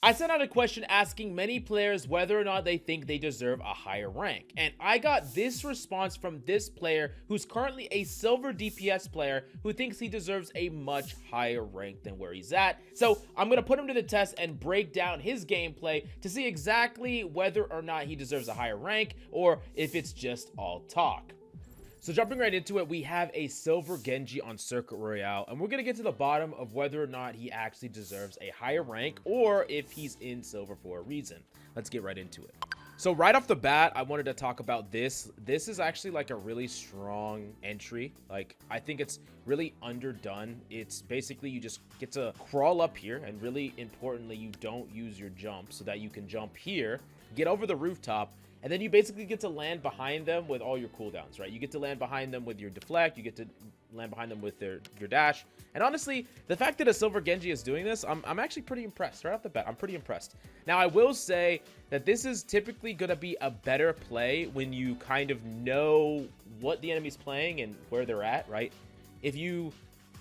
I sent out a question asking many players whether or not they think they deserve a higher rank, and I got this response from this player who's currently a silver DPS player who thinks he deserves a much higher rank than where he's at. So I'm gonna put him to the test and break down his gameplay to see exactly whether or not he deserves a higher rank or if it's just all talk. So jumping right into it, we have a silver Genji on Circuit Royale, and we're going to get to the bottom of whether or not he actually deserves a higher rank or if he's in silver for a reason. Let's get right into it. So right off the bat, I wanted to talk about this. This is actually like a really strong entry. Like, I think it's really underdone. It's basically you just get to crawl up here, and really importantly, you don't use your jump so that you can jump here, get over the rooftop, and then you basically get to land behind them with all your cooldowns, right? You get to land behind them with your deflect, you get to land behind them with your dash. And honestly, the fact that a silver Genji is doing this, I'm actually pretty impressed. Right off the bat, I'm pretty impressed. Now, I will say that this is typically going to be a better play when you kind of know what the enemy's playing and where they're at, right? If you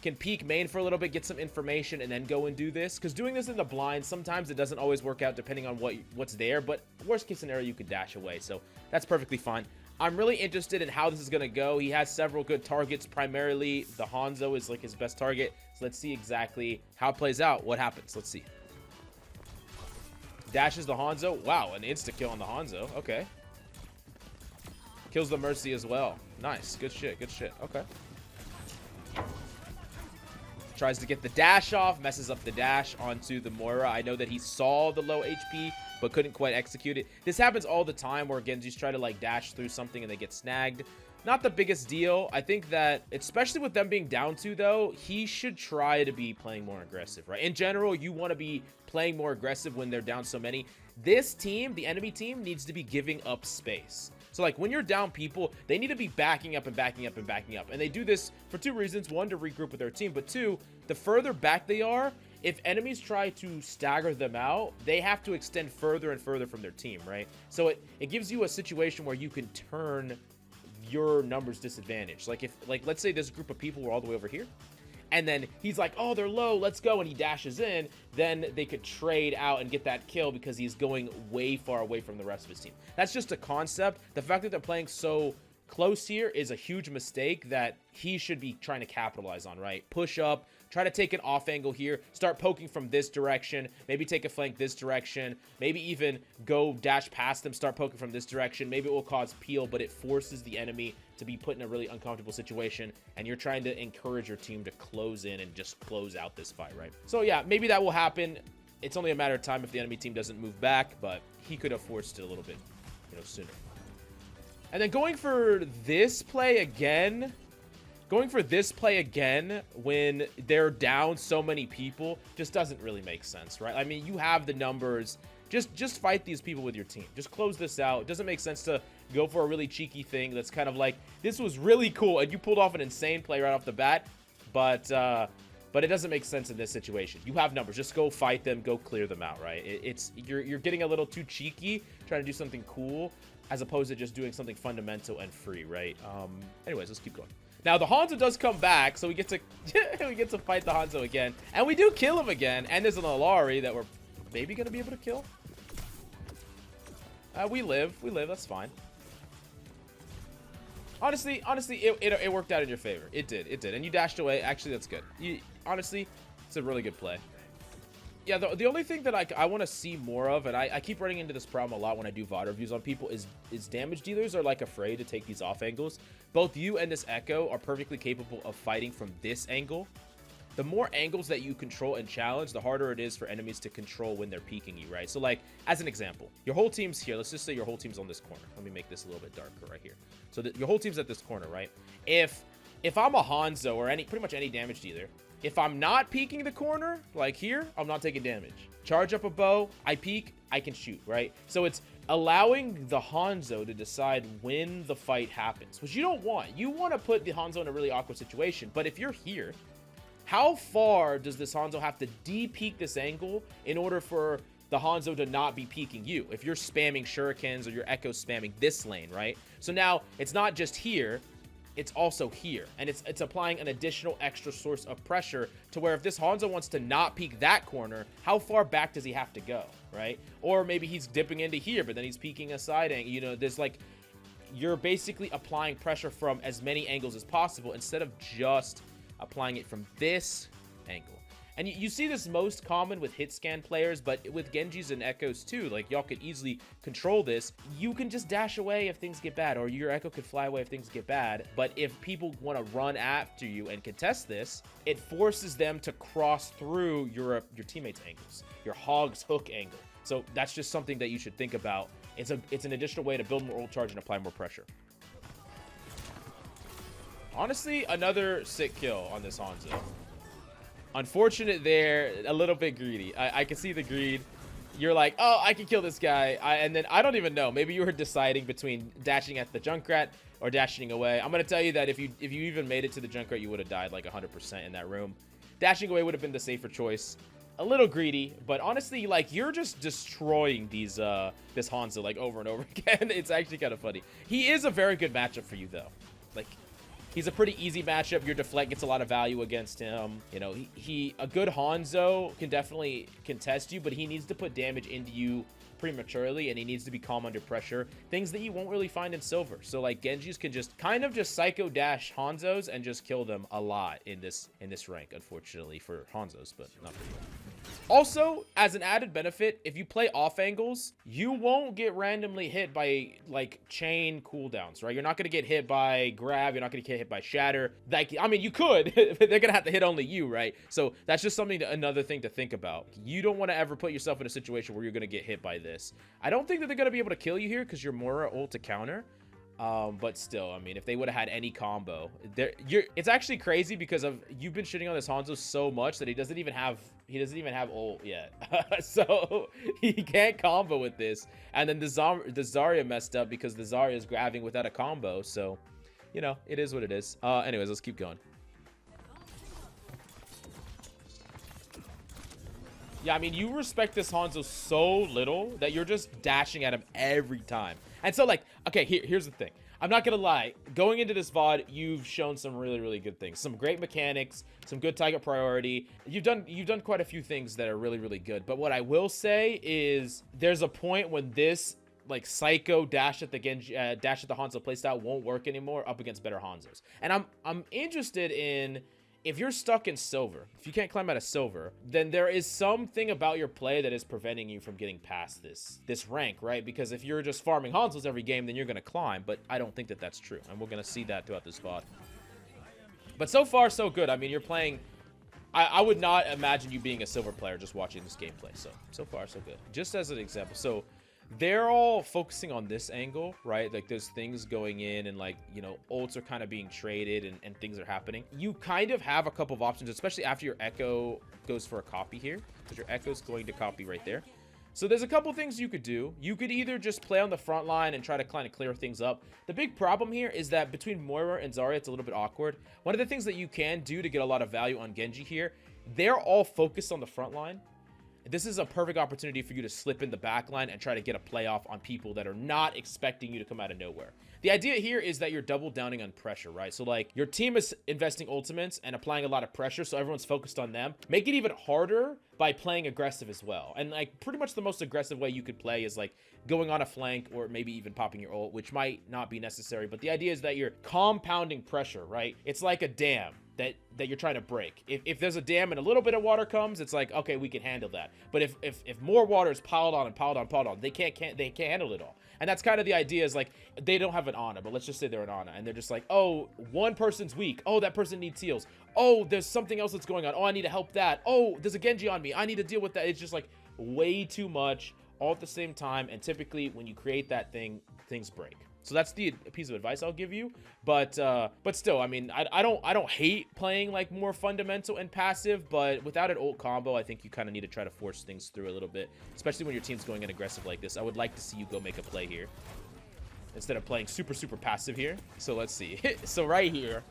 can peek main for a little bit, get some information, and then go and do this, because doing this in the blind, sometimes it doesn't always work out depending on what's there, but worst case scenario, you could dash away, so that's perfectly fine. I'm really interested in how this is going to go. He has several good targets. Primarily, the Hanzo is like his best target, so let's see exactly how it plays out. What happens? Let's see. Dashes the Hanzo. Wow, an insta-kill on the Hanzo. Okay. Kills the Mercy as well. Nice. Good shit. Good shit. Okay. Tries to get the dash off, messes up the dash onto the Moira. I know that he saw the low HP, but couldn't quite execute it. This happens all the time where Genjis try to like dash through something and they get snagged. Not the biggest deal. I think that, especially with them being down 2 though, he should try to be playing more aggressive, right? In general, you want to be playing more aggressive when they're down so many. This team, the enemy team, needs to be giving up space. So like when you're down people, they need to be backing up and backing up and backing up. And they do this for 2 reasons. 1, to regroup with their team, but 2, the further back they are, if enemies try to stagger them out, they have to extend further and further from their team, right? So it gives you a situation where you can turn your numbers disadvantage. Like if, let's say this group of people were all the way over here, and then he's like, oh, they're low, let's go, and he dashes in, then they could trade out and get that kill because he's going way far away from the rest of his team. That's just a concept. The fact that they're playing so close here is a huge mistake that he should be trying to capitalize on, right? Push up, try to take an off angle here, start poking from this direction, maybe take a flank this direction, maybe even go dash past them, start poking from this direction. Maybe it will cause peel, but it forces the enemy to be put in a really uncomfortable situation, and you're trying to encourage your team to close in and just close out this fight, right? So yeah, maybe that will happen. It's only a matter of time if the enemy team doesn't move back, but he could have forced it a little bit, sooner. And then going for this play again when they're down so many people just doesn't really make sense, right? I mean, you have the numbers. Just fight these people with your team. Just close this out. It doesn't make sense to go for a really cheeky thing that's kind of like, this was really cool, and you pulled off an insane play right off the bat, but it doesn't make sense in this situation. You have numbers. Just go fight them. Go clear them out, right? You're getting a little too cheeky, trying to do something cool, as opposed to just doing something fundamental and free, right? Anyways, let's keep going. Now, the Hanzo does come back, so we get to fight the Hanzo again. And we do kill him again. And there's an Alari that we're maybe going to be able to kill. We live. That's fine. Honestly, it worked out in your favor. It did. And you dashed away. Actually, that's good. Honestly, it's a really good play. Yeah, the only thing that I want to see more of, and I keep running into this problem a lot when I do VOD reviews on people, is damage dealers are like afraid to take these off angles. Both you and this Echo are perfectly capable of fighting from this angle. The more angles that you control and challenge, the harder it is for enemies to control when they're peeking you, right? So like, as an example, your whole team's here. Let's just say your whole team's on this corner. Let me make this a little bit darker right here. So your whole team's at this corner, right? If I'm a Hanzo or pretty much any damage dealer, if I'm not peeking the corner, like here, I'm not taking damage. Charge up a bow, I peek, I can shoot, right? So it's allowing the Hanzo to decide when the fight happens, which you don't want. You want to put the Hanzo in a really awkward situation, but if you're here, how far does this Hanzo have to de-peek this angle in order for the Hanzo to not be peeking you? If you're spamming shurikens or your Echo spamming this lane, right? So now it's not just here. it's also here, and it's applying an additional extra source of pressure to where if this Hanzo wants to not peek that corner, how far back does he have to go, right? Or maybe he's dipping into here, but then he's peeking a side angle. You know, there's like, you're basically applying pressure from as many angles as possible instead of just applying it from this angle. And you see this most common with hit scan players, but with Genjis and Echoes too. Like, y'all could easily control this. You can just dash away if things get bad, or your Echo could fly away if things get bad. But if people want to run after you and contest this, it forces them to cross through your teammates' angles, your Hog's hook angle. So that's just something that you should think about. It's an additional way to build more ult charge and apply more pressure. Honestly, another sick kill on this Hanzo. Unfortunate there, a little bit greedy. I can see the greed. You're like, oh, I can kill this guy. And then I don't even know. Maybe you were deciding between dashing at the Junkrat or dashing away. I'm going to tell you that if you even made it to the Junkrat, you would have died like 100% in that room. Dashing away would have been the safer choice. A little greedy, but honestly, like, you're just destroying these this Hanzo like over and over again. It's actually kind of funny. He is a very good matchup for you though. Like, he's a pretty easy matchup. Your deflect gets a lot of value against him. You know, a good Hanzo can definitely contest you, but he needs to put damage into you prematurely, and he needs to be calm under pressure. Things that you won't really find in silver. So like, Genjis can just kind of just psycho dash Hanzos and just kill them a lot in this rank, unfortunately for Hanzos, but not for you. Also, as an added benefit, if you play off angles, you won't get randomly hit by like chain cooldowns, right? You're not going to get hit by grab. You're not going to get hit by shatter. Like, I mean, you could, but they're going to have to hit only you, right? So that's just something another thing to think about. You don't want to ever put yourself in a situation where you're going to get hit by this. I don't think that they're going to be able to kill you here because you're Moira ult to counter. But still, I mean, if they would have had any combo, it's actually crazy because you've been shitting on this Hanzo so much that he doesn't even have ult yet. So he can't combo with this. And then the Zarya messed up because the Zarya is grabbing without a combo. So, you know, it is what it is. Anyways, let's keep going. Yeah, I mean, you respect this Hanzo so little that you're just dashing at him every time. And so, like, okay, here's the thing. I'm not gonna lie. Going into this VOD, you've shown some really, really good things. Some great mechanics, some good target priority. You've done quite a few things that are really, really good. But what I will say is there's a point when this like psycho dash at the Hanzo playstyle won't work anymore up against better Hanzos. And I'm interested in, if you're stuck in silver, if you can't climb out of silver, then there is something about your play that is preventing you from getting past this rank, right? Because if you're just farming Hanzos every game, then you're going to climb, but I don't think that that's true, and we're going to see that throughout this VOD. But so far, so good. I mean, you're playing... I would not imagine you being a silver player just watching this gameplay, so far, so good. Just as an example, so... they're all focusing on this angle, right? Like, there's things going in and, like, you know, ults are kind of being traded and things are happening. You kind of have a couple of options, especially after your Echo goes for a copy here, because your Echo's going to copy right there. So there's a couple things you could do. You could either just play on the front line and try to kind of clear things up. The big problem here is that between Moira and Zarya, it's a little bit awkward. One of the things that you can do to get a lot of value on Genji here, they're all focused on the front line. This is a perfect opportunity for you to slip in the back line and try to get a playoff on people that are not expecting you to come out of nowhere. The idea here is that you're double downing on pressure, right? So like, your team is investing ultimates and applying a lot of pressure, so everyone's focused on them. Make it even harder by playing aggressive as well. And like, pretty much the most aggressive way you could play is like going on a flank or maybe even popping your ult, which might not be necessary. But the idea is that you're compounding pressure, right? It's like a dam that you're trying to break. If there's a dam and a little bit of water comes, it's like, okay, we can handle that. But if more water is piled on and piled on, they can't handle it all. And that's kind of the idea, is like, they don't have an Ana, but let's just say they're an Ana, and they're just like, oh, one person's weak. Oh, that person needs heals. Oh, there's something else that's going on. Oh, I need to help that. Oh, there's a Genji on me. I need to deal with that. It's just like way too much all at the same time. And typically when you create that thing, things break. So that's the piece of advice I'll give you. But still, I mean, I don't hate playing like more fundamental and passive, but without an ult combo, I think you kind of need to try to force things through a little bit, especially when your team's going in aggressive like this. I would like to see you go make a play here instead of playing super, super passive here. So let's see. So right here,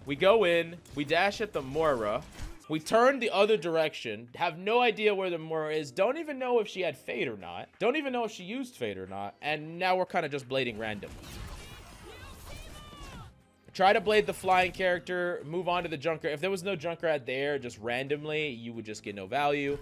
we go in, we dash at the Moira. We turn the other direction, have no idea where the Moira is, don't even know if she had Fade or not, don't even know if she used Fade or not, and now we're kind of just blading random. Try to blade the flying character, move on to the Junkrat. If there was no Junkrat there, just randomly, you would just get no value.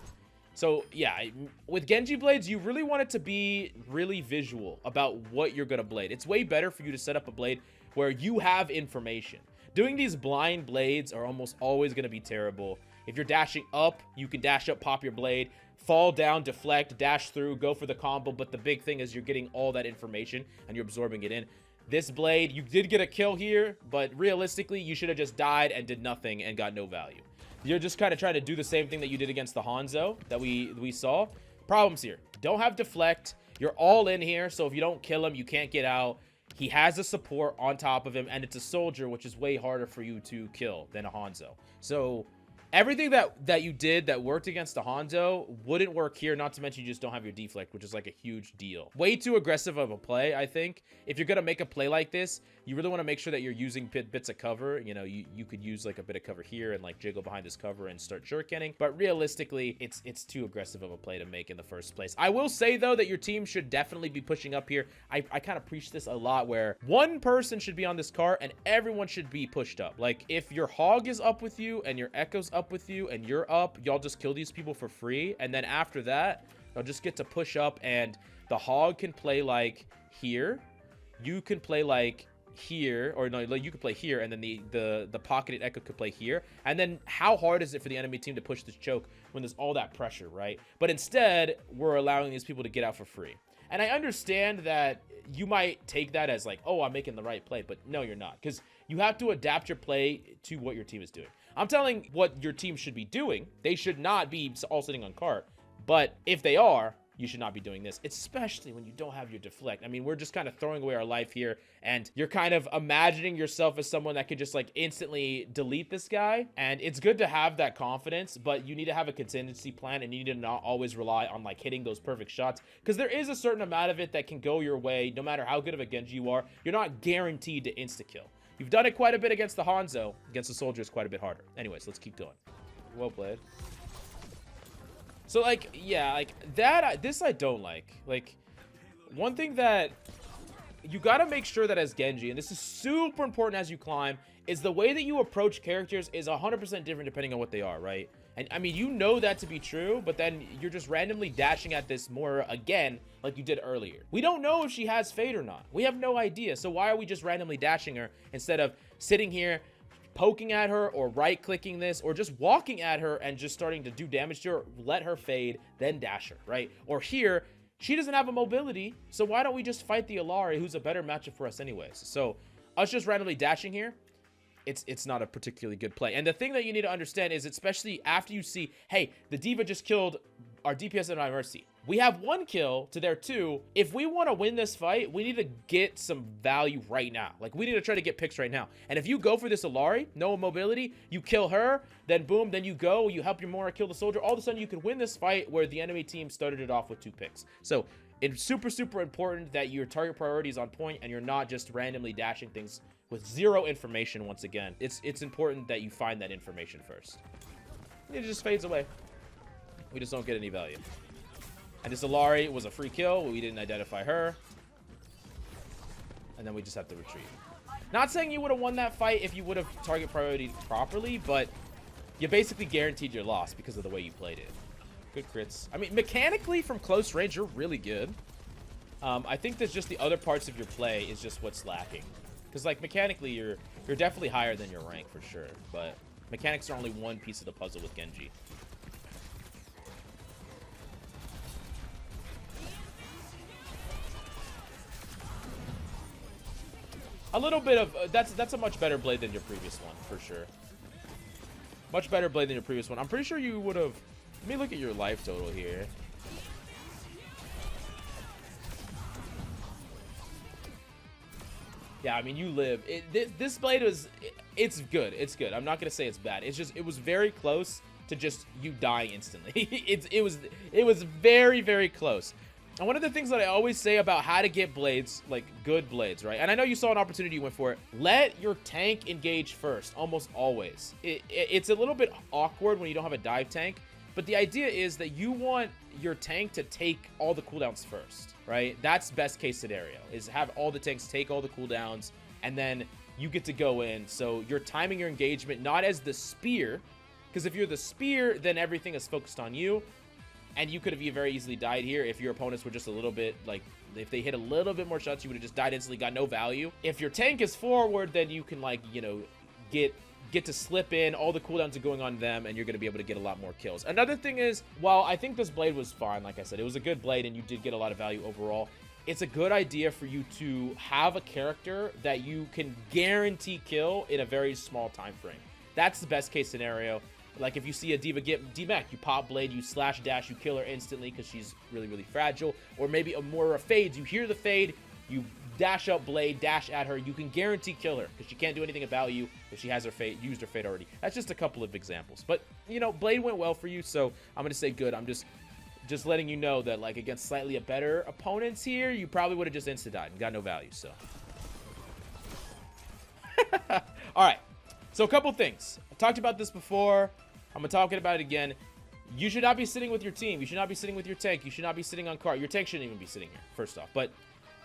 So yeah, with Genji blades, you really want it to be really visual about what you're gonna blade. It's way better for you to set up a blade where you have information. Doing these blind blades are almost always gonna be terrible. If you're dashing up, you can dash up, pop your blade, fall down, deflect, dash through, go for the combo. But the big thing is you're getting all that information and you're absorbing it in. This blade, you did get a kill here, but realistically, you should have just died and did nothing and got no value. You're just kind of trying to do the same thing that you did against the Hanzo that we saw. Problems here. Don't have deflect. You're all in here, so if you don't kill him, you can't get out. He has a support on top of him, and it's a soldier, which is way harder for you to kill than a Hanzo. So everything that you did that worked against the Hanzo wouldn't work here, not to mention you just don't have your deflect, which is like a huge deal. Way too aggressive of a play, I think. If you're going to make a play like this, you really want to make sure that you're using bits of cover. You know, you could use like a bit of cover here and like jiggle behind this cover and start shurikenning. But realistically, it's too aggressive of a play to make in the first place. I will say, though, that your team should definitely be pushing up here. I kind of preach this a lot, where one person should be on this cart and everyone should be pushed up. Like, if your Hog is up with you and your Echo's up with you and you're up, y'all just kill these people for free. And then after that, you'll just get to push up, and the Hog can play like here. You can play like here, or no, you could play here, and then the pocketed Echo could play here. And then how hard is it for the enemy team to push this choke when there's all that pressure, right? But instead, we're allowing these people to get out for free. And I understand that you might take that as like, oh, I'm making the right play, but no, you're not, because you have to adapt your play to what your team is doing. I'm telling what your team should be doing. They should not be all sitting on cart, but if they are, you should not be doing this, especially when you don't have your deflect. I mean, we're just kind of throwing away our life here, and you're kind of imagining yourself as someone that could just like instantly delete this guy. And it's good to have that confidence, but you need to have a contingency plan, and you need to not always rely on like hitting those perfect shots, because there is a certain amount of it that can go your way. No matter how good of a Genji you are, you're not guaranteed to insta-kill. You've done it quite a bit against the Hanzo. Against the soldier, it's quite a bit harder. Anyways, let's keep going. Well played. So, like, yeah, like, this I don't like. Like, one thing that you gotta make sure that as Genji, and this is super important as you climb, is the way that you approach characters is 100% different depending on what they are, right? And, I mean, you know that to be true, but then you're just randomly dashing at this more again, like you did earlier. We don't know if she has Fade or not. We have no idea, so why are we just randomly dashing her instead of sitting here, poking at her, or right-clicking this, or just walking at her and just starting to do damage to her, let her fade, then dash her, right? Or here, she doesn't have a mobility, so why don't we just fight the Illari, who's a better matchup for us anyways? So, us just randomly dashing here, it's not a particularly good play. And the thing that you need to understand is, especially after you see, hey, the D.Va just killed our DPS at my mercy. We have 1 kill to their 2. If we want to win this fight, we need to get some value right now. Like, we need to try to get picks right now. And if you go for this Illari, no mobility, you kill her, then boom, then you go, you help your Mora kill the soldier. All of a sudden, you can win this fight where the enemy team started it off with 2 picks. So, it's super, super important that your target priority is on point and you're not just randomly dashing things with 0 information once again. It's important that you find that information first. It just fades away. We just don't get any value. And this Illari was a free kill. We didn't identify her. And then we just have to retreat. Not saying you would have won that fight if you would have target priority properly, but you basically guaranteed your loss because of the way you played it. Good crits. I mean, mechanically, from close range, you're really good. I think there's just the other parts of your play is just what's lacking. Because, like, mechanically, you're definitely higher than your rank, for sure. But mechanics are only one piece of the puzzle with Genji. A little bit of that's a much better blade than your previous one, for sure. Much better blade than your previous one. I'm pretty sure you would have. Let me look at your life total here. Yeah, I mean, you live. This blade was. It's good. It's good. I'm not gonna say it's bad. It's just it was very close to just you dying instantly. it was very, very close. And one of the things that I always say about how to get blades, like good blades, right? And I know you saw an opportunity, you went for it. Let your tank engage first, almost always. It's a little bit awkward when you don't have a dive tank, but the idea is that you want your tank to take all the cooldowns first, right? That's best case scenario, is have all the tanks take all the cooldowns, and then you get to go in. So you're timing your engagement not as the spear, because if you're the spear, then everything is focused on you. And you could have very easily died here if your opponents were just a little bit, like, if they hit a little bit more shots, you would have just died instantly, got no value. If your tank is forward, then you can, like, you know, get to slip in. All the cooldowns are going on them, and you're going to be able to get a lot more kills. Another thing is, while I think this blade was fine, like I said, it was a good blade, and you did get a lot of value overall, it's a good idea for you to have a character that you can guarantee kill in a very small time frame. That's the best case scenario. Like, if you see a diva get D-Mech, you pop blade, you slash dash, you kill her instantly because she's really, really fragile. Or maybe a Moira fades, you hear the fade, you dash up blade, dash at her, you can guarantee kill her because she can't do anything about you if she has her fade, used her fade already. That's just a couple of examples. But, you know, blade went well for you, so I'm going to say good. I'm just letting you know that, like, against slightly a better opponents here, you probably would have just insta-died and got no value, so. All right, so a couple things. I talked about this before. I'm talking about it again. You should not be sitting with your team. You should not be sitting with your tank. You should not be sitting on cart. Your tank shouldn't even be sitting here, first off. But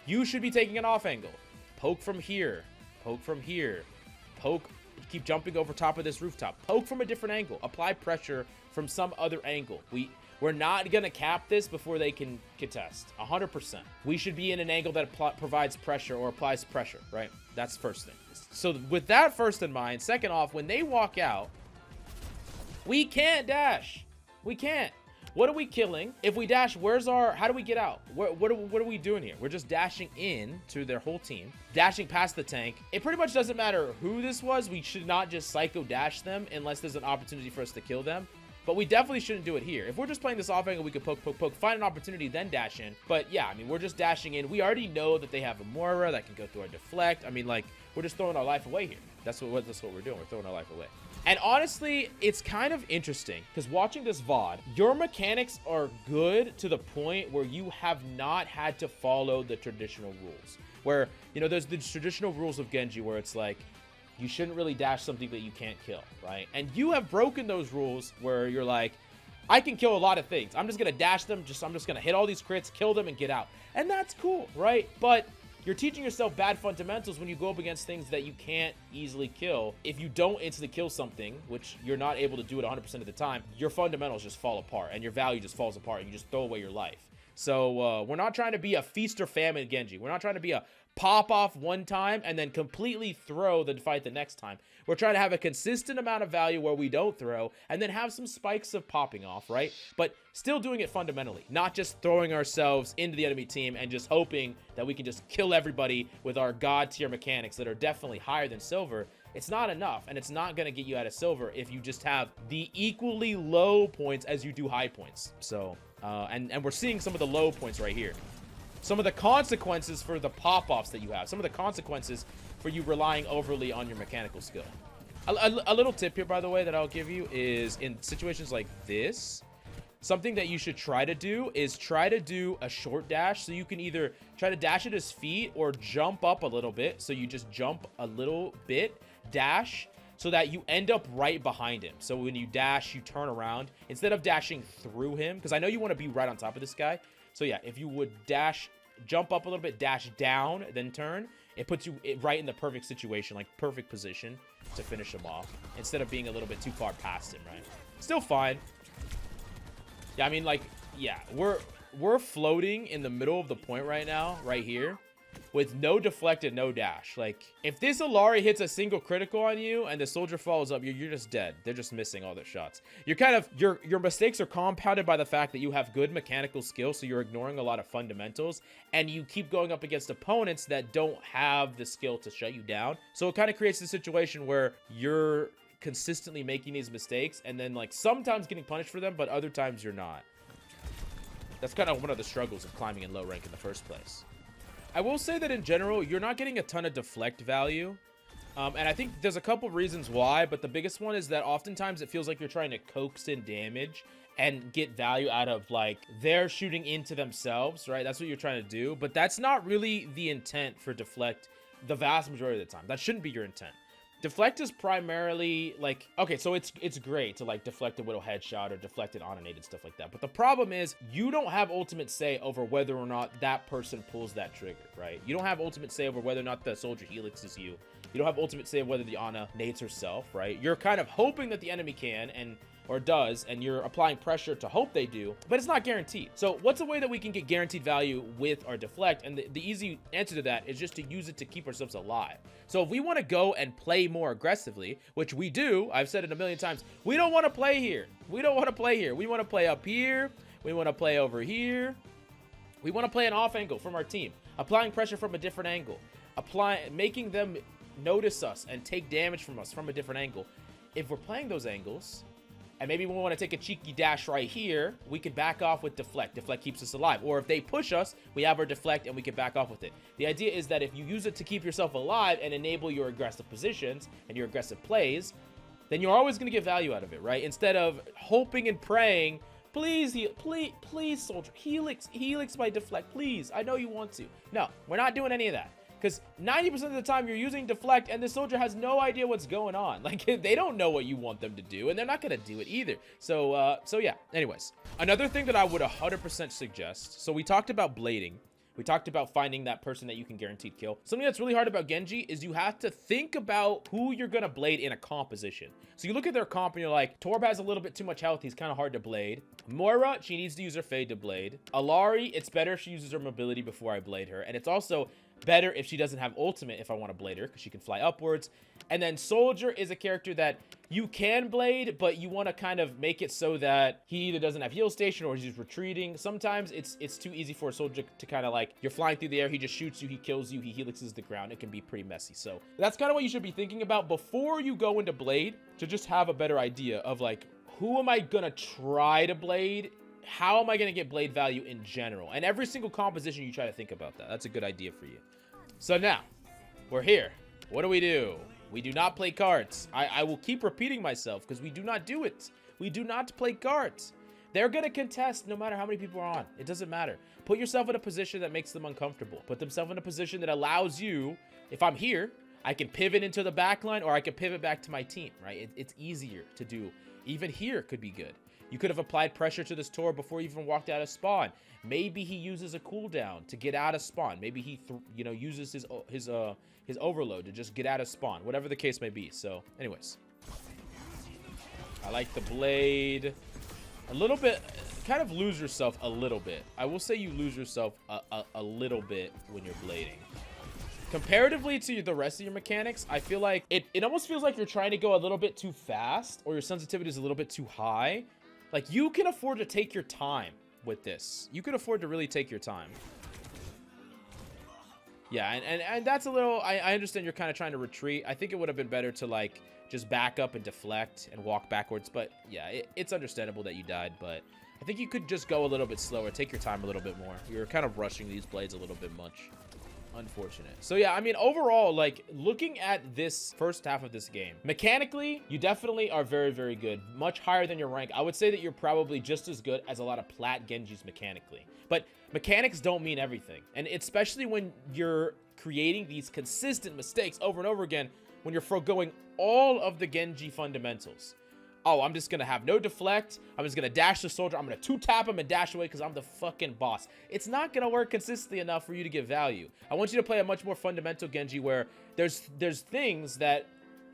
you should be taking an off angle. Poke from here. Poke from here. Poke. Keep jumping over top of this rooftop. Poke from a different angle. Apply pressure from some other angle. We're not going to cap this before they can contest. 100%. We should be in an angle that provides pressure or applies pressure, right? That's the first thing. So with that first in mind, second off, when they walk out, we can't dash. We can't. What are we killing? If we dash, how do we get out? What are we doing here? We're just dashing in to their whole team, dashing past the tank. It pretty much doesn't matter who this was. We should not just psycho dash them unless there's an opportunity for us to kill them. But we definitely shouldn't do it here. If we're just playing this off angle, we could poke, find an opportunity, then dash in. But yeah, I mean, we're just dashing in. We already know that they have a Moira that can go through our deflect. I mean, like, we're just throwing our life away here. That's what we're doing. We're throwing our life away. And honestly, it's kind of interesting because watching this VOD, your mechanics are good to the point where you have not had to follow the traditional rules. Where, you know, there's the traditional rules of Genji where it's like, you shouldn't really dash something that you can't kill, right? And you have broken those rules where you're like, I can kill a lot of things. I'm just going to dash them. I'm just going to hit all these crits, kill them, and get out. And that's cool, right? But you're teaching yourself bad fundamentals when you go up against things that you can't easily kill. If you don't instantly kill something, which you're not able to do it 100% of the time, your fundamentals just fall apart and your value just falls apart and you just throw away your life. So we're not trying to be a feast or famine Genji. We're not trying to be a pop off one time and then completely throw the fight the next time. We're trying to have a consistent amount of value where we don't throw and then have some spikes of popping off, right? But still doing it fundamentally, not just throwing ourselves into the enemy team and just hoping that we can just kill everybody with our god tier mechanics that are definitely higher than silver. It's not enough, and it's not going to get you out of silver if you just have the equally low points as you do high points. So, and we're seeing some of the low points right here. Some of the consequences for the pop-offs that you have. Some of the consequences for you relying overly on your mechanical skill. A little tip here, by the way, that I'll give you is in situations like this, something that you should try to do is try to do a short dash. So you can either try to dash at his feet or jump up a little bit. So you just jump a little bit, dash, so that you end up right behind him. So when you dash, you turn around instead of dashing through him, because I know you want to be right on top of this guy. So yeah, if you would dash, jump up a little bit, dash down, then turn, it puts you right in the perfect situation, like perfect position to finish him off instead of being a little bit too far past him, right? Still fine. Yeah, I mean, like, yeah, we're floating in the middle of the point right now, right here, with no deflect and no dash. Like, if this Alari hits a single critical on you and the soldier follows up, you're just dead. They're just missing all their shots. You're kind of, your mistakes are compounded by the fact that you have good mechanical skill, so you're ignoring a lot of fundamentals, and you keep going up against opponents that don't have the skill to shut you down. So it kind of creates a situation where you're consistently making these mistakes and then, like, sometimes getting punished for them, but other times you're not. That's kind of one of the struggles of climbing in low rank in the first place. I will say that in general, you're not getting a ton of deflect value. And I think there's a couple reasons why, but the biggest one is that oftentimes it feels like you're trying to coax in damage and get value out of, like, they're shooting into themselves, right? That's what you're trying to do, but that's not really the intent for deflect the vast majority of the time. That shouldn't be your intent. Deflect is primarily like, okay, so it's great to like deflect a Widow headshot or deflect an Onated, stuff like that. But the problem is you don't have ultimate say over whether or not that person pulls that trigger, right? You don't have ultimate say over whether or not the soldier helixes you. You don't have ultimate say of whether the Ana nades herself, right? You're kind of hoping that the enemy can or does, and you're applying pressure to hope they do, but it's not guaranteed. So what's a way that we can get guaranteed value with our deflect? And the easy answer to that is just to use it to keep ourselves alive. So if we want to go and play more aggressively, which we do, I've said it a million times, we don't want to play here. We don't want to play here. We want to play up here. We want to play over here. We want to play an off angle from our team, applying pressure from a different angle, making them notice us and take damage from us from a different angle. If we're playing those angles, and maybe we want to take a cheeky dash right here, we can back off with deflect. Deflect keeps us alive. Or if they push us, we have our deflect and we can back off with it. The idea is that if you use it to keep yourself alive and enable your aggressive positions and your aggressive plays, then you're always going to get value out of it, right? Instead of hoping and praying, please, please, soldier, helix my deflect, please. I know you want to. No, we're not doing any of that. Because 90% of the time you're using deflect and the soldier has no idea what's going on. Like, they don't know what you want them to do, and they're not going to do it either. So yeah, anyways. Another thing that I would 100% suggest, so we talked about blading. We talked about finding that person that you can guaranteed kill. Something that's really hard about Genji is you have to think about who you're going to blade in a composition. So you look at their comp and you're like, Torb has a little bit too much health. He's kind of hard to blade. Moira, she needs to use her fade to blade. Alari, it's better if she uses her mobility before I blade her. And it's also better if she doesn't have ultimate if I want to blade her, because she can fly upwards. And then Soldier is a character that you can blade, but you want to kind of make it so that he either doesn't have heal station or he's retreating. Sometimes it's too easy for a soldier to kind of like, you're flying through the air, he just shoots you, he kills you, he helixes the ground. It can be pretty messy. So that's kind of what you should be thinking about before you go into blade, to just have a better idea of like, who am I gonna try to blade? How am I going to get blade value in general? And every single composition, you try to think about that. That's a good idea for you. So now, we're here. What do? We do not play cards. I will keep repeating myself because we do not do it. We do not play cards. They're going to contest no matter how many people are on. It doesn't matter. Put yourself in a position that makes them uncomfortable. Put themselves in a position that allows you, if I'm here, I can pivot into the back line or I can pivot back to my team, right? It's easier to do. Even here could be good. You could have applied pressure to this Tor before you even walked out of spawn. Maybe he uses a cooldown to get out of spawn. Maybe he, uses his overload to just get out of spawn. Whatever the case may be. So, anyways, I like the blade a little bit. Kind of lose yourself a little bit. I will say you lose yourself a little bit when you're blading. Comparatively to the rest of your mechanics, I feel like it almost feels like you're trying to go a little bit too fast, or your sensitivity is a little bit too high. Like, you can afford to take your time with this. You can afford to really take your time. Yeah, and that's a little... I understand you're kind of trying to retreat. I think it would have been better to, like, just back up and deflect and walk backwards. But, yeah, it's understandable that you died. But I think you could just go a little bit slower. Take your time a little bit more. You're kind of rushing these blades a little bit much. Unfortunate. So yeah, I mean, overall, like, looking at this first half of this game, mechanically, you definitely are very, very good. Much higher than your rank. I would say that you're probably just as good as a lot of plat Genjis mechanically. But mechanics don't mean everything. And especially when you're creating these consistent mistakes over and over again, when you're forgoing all of the Genji fundamentals. Oh, I'm just going to have no deflect. I'm just going to dash the soldier. I'm going to 2-tap him and dash away because I'm the fucking boss. It's not going to work consistently enough for you to get value. I want you to play a much more fundamental Genji where there's things that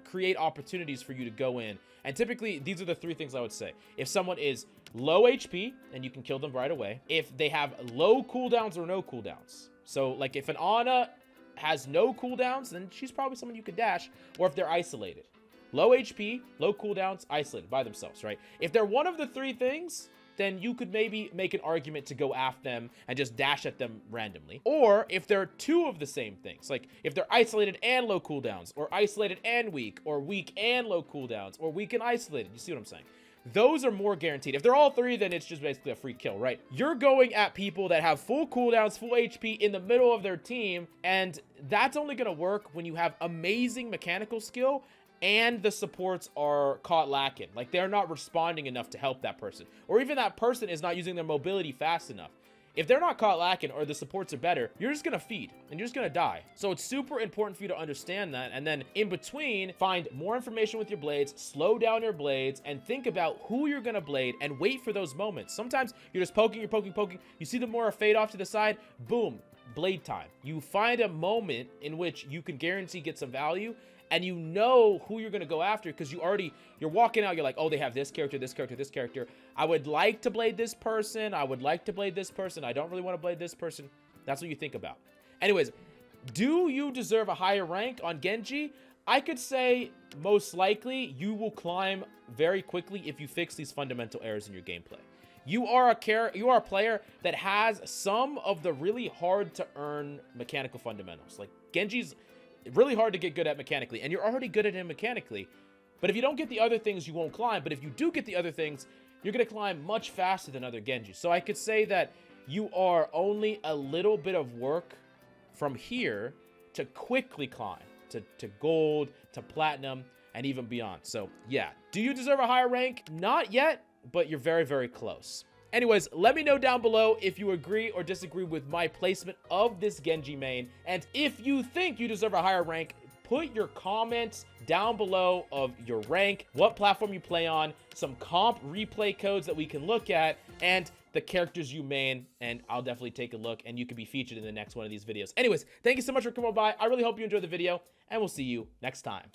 create opportunities for you to go in. And typically, these are the 3 things I would say. If someone is low HP, then you can kill them right away. If they have low cooldowns or no cooldowns. So, like, if an Ana has no cooldowns, then she's probably someone you could dash. Or if they're isolated. Low HP, low cooldowns, isolated by themselves, right? If they're one of the 3 things, then you could maybe make an argument to go after them and just dash at them randomly. Or if they're 2 of the same things, like if they're isolated and low cooldowns, or isolated and weak, or weak and low cooldowns, or weak and isolated. You see what I'm saying? Those are more guaranteed. If they're all 3, then it's just basically a free kill, right? You're going at people that have full cooldowns, full HP in the middle of their team, and that's only going to work when you have amazing mechanical skill and the supports are caught lacking. Like, they're not responding enough to help that person. Or even that person is not using their mobility fast enough. if they're not caught lacking or the supports are better, you're just gonna feed and you're just gonna die. So it's super important for you to understand that, and then in between, find more information with your blades, slow down your blades, and think about who you're gonna blade and wait for those moments. Sometimes you're just poking, you see the Mora fade off to the side, boom, blade time. You find a moment in which you can guarantee get some value, and you know who you're gonna go after because you're walking out, you're like, oh, they have this character, this character, this character. I would like to blade this person. I would like to blade this person. I don't really want to blade this person. That's what you think about. Anyways, do you deserve a higher rank on Genji? I could say most likely you will climb very quickly if you fix these fundamental errors in your gameplay. You are a player that has some of the really hard to earn mechanical fundamentals. Like Genji's really hard to get good at mechanically, and you're already good at him mechanically. But if you don't get the other things, you won't climb. But if you do get the other things, you're going to climb much faster than other Genji. So I could say that you are only a little bit of work from here to quickly climb to gold, to platinum, and even beyond. So yeah, do you deserve a higher rank? Not yet, but you're very, very close. Anyways, let me know down below if you agree or disagree with my placement of this Genji main. And if you think you deserve a higher rank, put your comments down below of your rank, what platform you play on, some comp replay codes that we can look at, and the characters you main, and I'll definitely take a look, and you could be featured in the next one of these videos. Anyways, thank you so much for coming by. I really hope you enjoyed the video, and we'll see you next time.